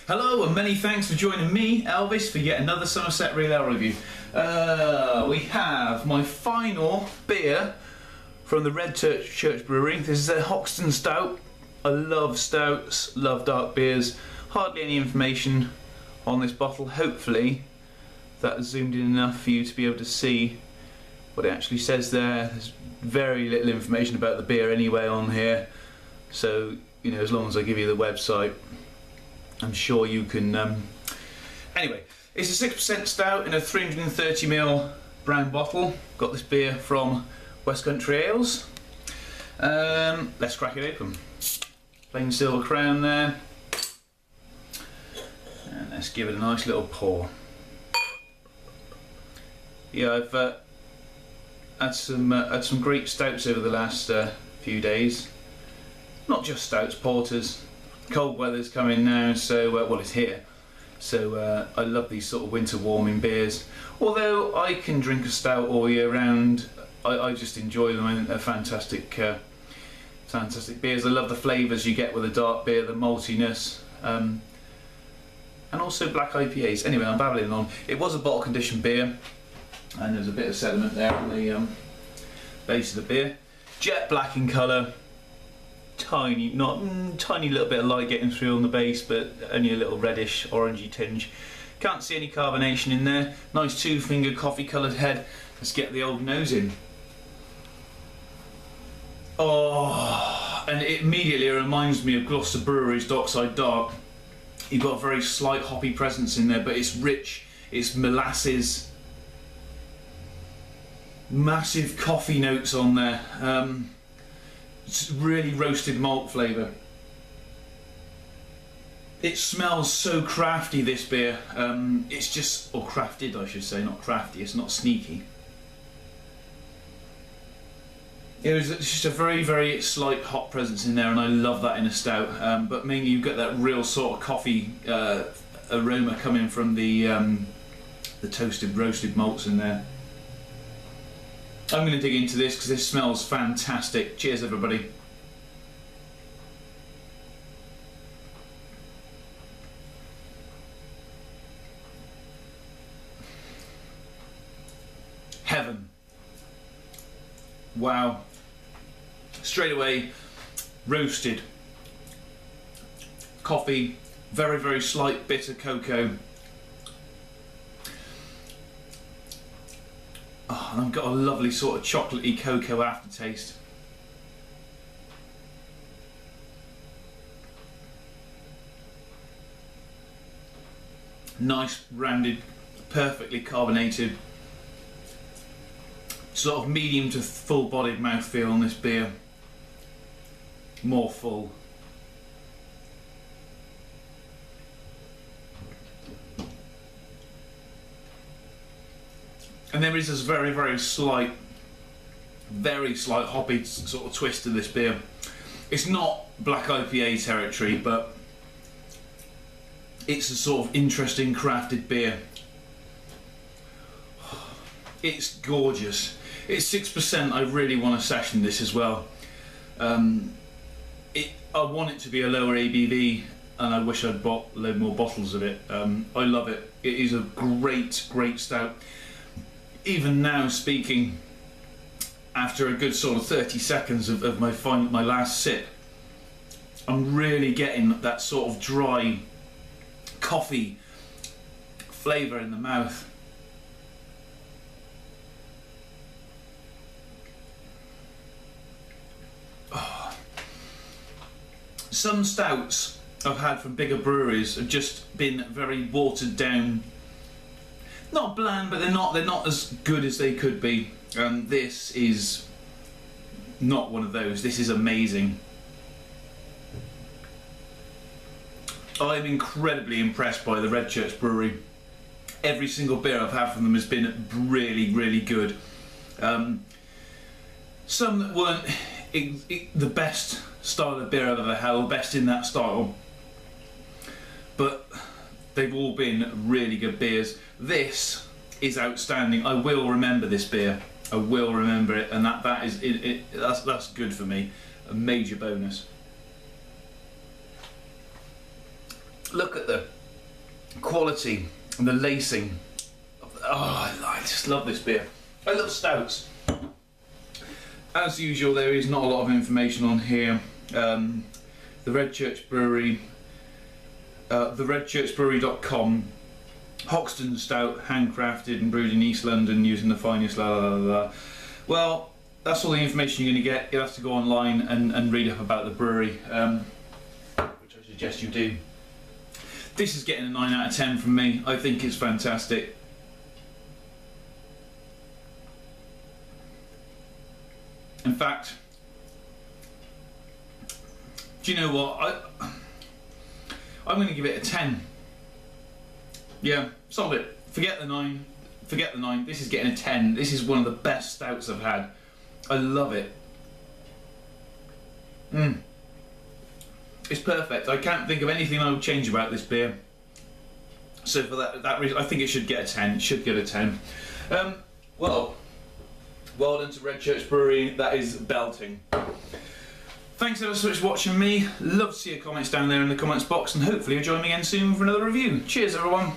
Hello and many thanks for joining me, Elvis, for yet another Somerset Real Ale review. We have my final beer from the Redchurch Brewery. This is a Hoxton Stout. I love stouts, love dark beers. Hardly any information on this bottle. Hopefully that zoomed in enough for you to be able to see what it actually says there. There's very little information about the beer anyway on here. So, you know, as long as I give you the website, I'm sure you can... Anyway, it's a 6% stout in a 330ml brown bottle. Got this beer from West Country Ales. Let's crack it open. Plain silver crown there. And let's give it a nice little pour. Yeah, I've had some great stouts over the last few days. Not just stouts, porters. Cold weather's coming now, so well, it's here. So I love these sort of winter warming beers. Although I can drink a stout all year round, I just enjoy them. They're fantastic, fantastic beers. I love the flavours you get with a dark beer, the maltiness, and also black IPAs. Anyway, I'm babbling on. It was a bottle conditioned beer, and there's a bit of sediment there on the base of the beer. Jet black in colour. Tiny little bit of light getting through on the base, but only a little reddish orangey tinge. Can't see any carbonation in there. Nice 2-finger coffee coloured head. Let's get the old nose in. Oh, and it immediately reminds me of Gloucester Brewery's Dockside Dark. You've got a very slight hoppy presence in there, but it's rich, it's molasses, massive coffee notes on there. It's really roasted malt flavour. It smells so crafty, this beer. It's just, or crafted I should say, not crafty, it's not sneaky. It's just a very, very slight hop presence in there, and I love that in a stout. But mainly you get that real sort of coffee aroma coming from the toasted, roasted malts in there. I'm going to dig into this because this smells fantastic. Cheers, everybody. Heaven. Wow. Straight away, roasted. Coffee, very, very slight bitter cocoa. Oh, and I've got a lovely sort of chocolatey cocoa aftertaste. Nice, rounded, perfectly carbonated, sort of medium to full-bodied mouthfeel on this beer. More full. And there is this very, very slight hoppy sort of twist to this beer. It's not black IPA territory, but it's a sort of interesting crafted beer. It's gorgeous. It's 6%. I really want to session this as well. I want it to be a lower ABV, and I wish I'd bought a load more bottles of it. I love it. It is a great, great stout. Even now, speaking after a good sort of 30 seconds of my last sip, I'm really getting that sort of dry coffee flavour in the mouth. Oh. Some stouts I've had from bigger breweries have just been very watered down. Not bland, but they're not as good as they could be. This is not one of those. This is amazing. I'm incredibly impressed by the Redchurch Brewery. Every single beer I've had from them has been really, really good. Some that weren't the best style of beer I've ever had, or best in that style, but they've all been really good beers. This is outstanding. I will remember this beer. I will remember it, and that's good for me. A major bonus. Look at the quality and the lacing. Oh, I just love this beer. I love stouts. As usual, there is not a lot of information on here. The Redchurch Brewery, redchurchbrewery.com. Hoxton Stout, handcrafted and brewed in East London using the finest la la la la. Well, that's all the information you're going to get. You'll have to go online and read up about the brewery, which I suggest you do. This is getting a 9 out of 10 from me. I think it's fantastic. In fact, do you know what? I'm going to give it a 10. Yeah, solid. Forget the 9. Forget the 9. This is getting a 10. This is one of the best stouts I've had. I love it. It's perfect. I can't think of anything I would change about this beer. So for that reason, I think it should get a 10. It should get a 10. Well done to Redchurch Brewery. That is belting. Thanks ever so much for watching me. Love to see your comments down there in the comments box, and hopefully you'll join me again soon for another review. Cheers, everyone.